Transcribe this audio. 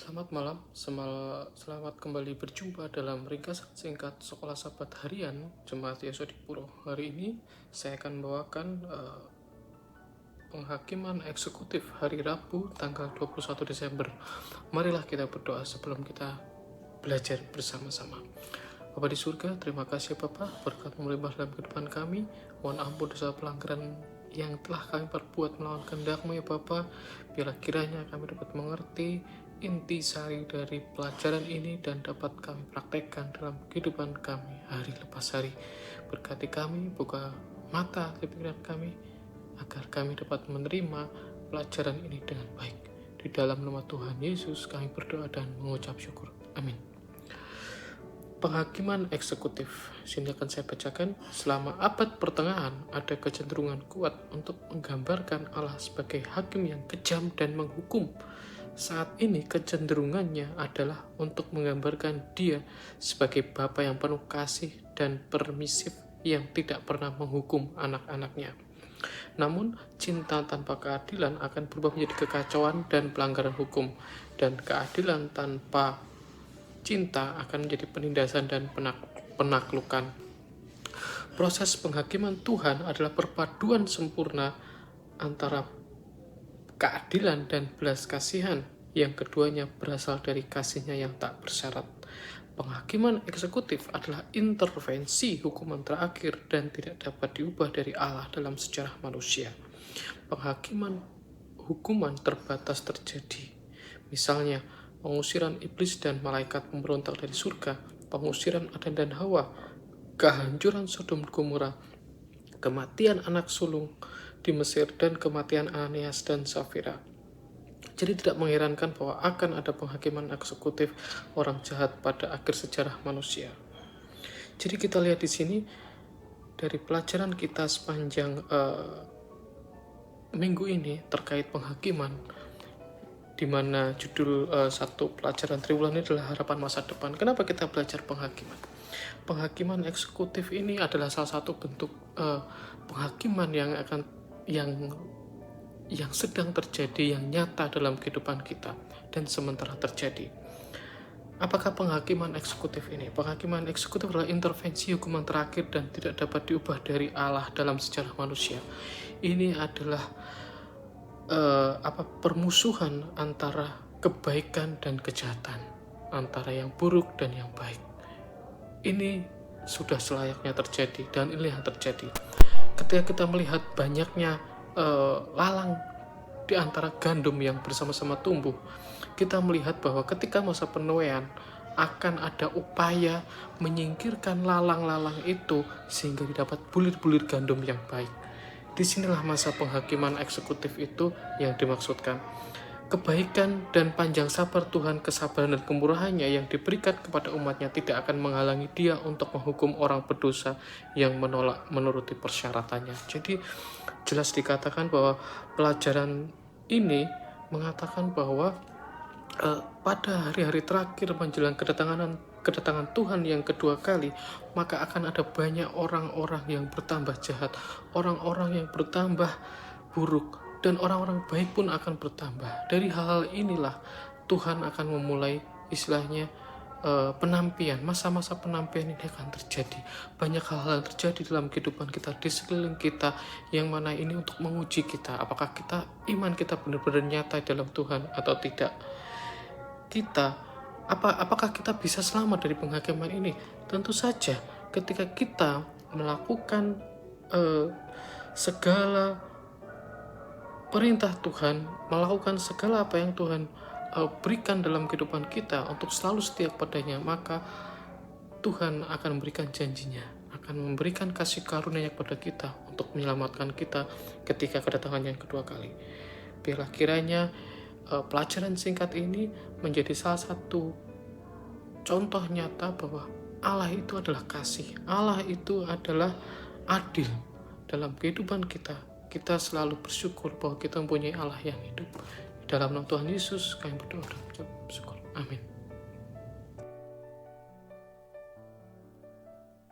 Selamat malam, selamat kembali berjumpa dalam ringkasan singkat Sekolah Sahabat Harian Jemaat Yesodipuro. Hari ini saya akan membawakan penghakiman eksekutif hari Rabu tanggal 21 Desember. Marilah kita berdoa sebelum kita belajar bersama-sama. Bapa di surga, terima kasih Bapa, berkat melimpah dalam kehidupan kami. Mohon ampun dosa pelanggaran yang telah kami perbuat melawan kehendak-Mu ya Bapa. Biarlah kiranya kami dapat mengerti intisari dari pelajaran ini dan dapat kami praktekkan dalam kehidupan kami hari lepas hari. Berkati kami, buka mata pikiran kami, agar kami dapat menerima pelajaran ini dengan baik. Di dalam nama Tuhan Yesus kami berdoa dan mengucap syukur. Amin. Penghakiman eksekutif. Sini akan saya bacakan. Selama abad pertengahan ada kecenderungan kuat untuk menggambarkan Allah sebagai hakim yang kejam dan menghukum. Saat ini kecenderungannya adalah untuk menggambarkan Dia sebagai Bapa yang penuh kasih dan permisif yang tidak pernah menghukum anak-anaknya. Namun, cinta tanpa keadilan akan berubah menjadi kekacauan dan pelanggaran hukum, dan keadilan tanpa cinta akan menjadi penindasan dan penaklukan. Proses penghakiman Tuhan adalah perpaduan sempurna antara keadilan dan belas kasihan, yang keduanya berasal dari kasihnya yang tak bersyarat. Penghakiman eksekutif adalah intervensi hukuman terakhir dan tidak dapat diubah dari Allah dalam sejarah manusia. Penghakiman hukuman terbatas terjadi. Misalnya, pengusiran iblis dan malaikat pemberontak dari surga, pengusiran Adan dan Hawa, kehancuran Sodom dan Gomora, kematian anak sulung di Mesir, dan kematian Ananias dan Safira. Jadi tidak mengherankan bahwa akan ada penghakiman eksekutif orang jahat pada akhir sejarah manusia. Jadi kita lihat di sini dari pelajaran kita sepanjang minggu ini terkait penghakiman, di mana judul satu pelajaran triwulan ini adalah harapan masa depan. Kenapa kita belajar penghakiman? Penghakiman eksekutif ini adalah salah satu bentuk penghakiman yang sedang terjadi, yang nyata dalam kehidupan kita dan sementara terjadi. Apakah penghakiman eksekutif ini? Penghakiman eksekutif adalah intervensi hukuman terakhir dan tidak dapat diubah dari Allah dalam sejarah manusia. Ini adalah permusuhan antara kebaikan dan kejahatan, antara yang buruk dan yang baik. Ini sudah selayaknya terjadi, dan ini yang terjadi. Ketika kita melihat banyaknya lalang di antara gandum yang bersama-sama tumbuh, kita melihat bahwa ketika masa penuaian akan ada upaya menyingkirkan lalang-lalang itu sehingga didapat bulir-bulir gandum yang baik. Disinilah masa penghakiman eksekutif itu yang dimaksudkan. Kebaikan dan panjang sabar Tuhan, kesabaran dan kemurahannya yang diberikan kepada umatnya tidak akan menghalangi Dia untuk menghukum orang berdosa yang menolak menuruti persyaratannya. Jadi jelas dikatakan bahwa pelajaran ini mengatakan bahwa pada hari-hari terakhir menjelang kedatangan Tuhan yang kedua kali, maka akan ada banyak orang-orang yang bertambah jahat, orang-orang yang bertambah buruk, dan orang-orang baik pun akan bertambah. Dari hal-hal inilah Tuhan akan memulai istilahnya penampian, masa-masa penampian ini akan terjadi. Banyak hal-hal yang terjadi dalam kehidupan kita, di sekeliling kita, yang mana ini untuk menguji kita, apakah iman kita benar-benar nyata dalam Tuhan atau tidak. Apakah kita bisa selamat dari penghakiman ini? Tentu saja, ketika kita melakukan segala perintah Tuhan, melakukan segala apa yang Tuhan berikan dalam kehidupan kita untuk selalu setia padanya, maka Tuhan akan memberikan janjinya, akan memberikan kasih karunia kepada kita untuk menyelamatkan kita ketika kedatangan yang kedua kali. Biarlah kiranya pelajaran singkat ini menjadi salah satu contoh nyata bahwa Allah itu adalah kasih, Allah itu adalah adil dalam kehidupan kita. Kita selalu bersyukur bahwa kita mempunyai Allah yang hidup. Dalam nama Tuhan Yesus kami berdoa dan mengucap syukur. Amin.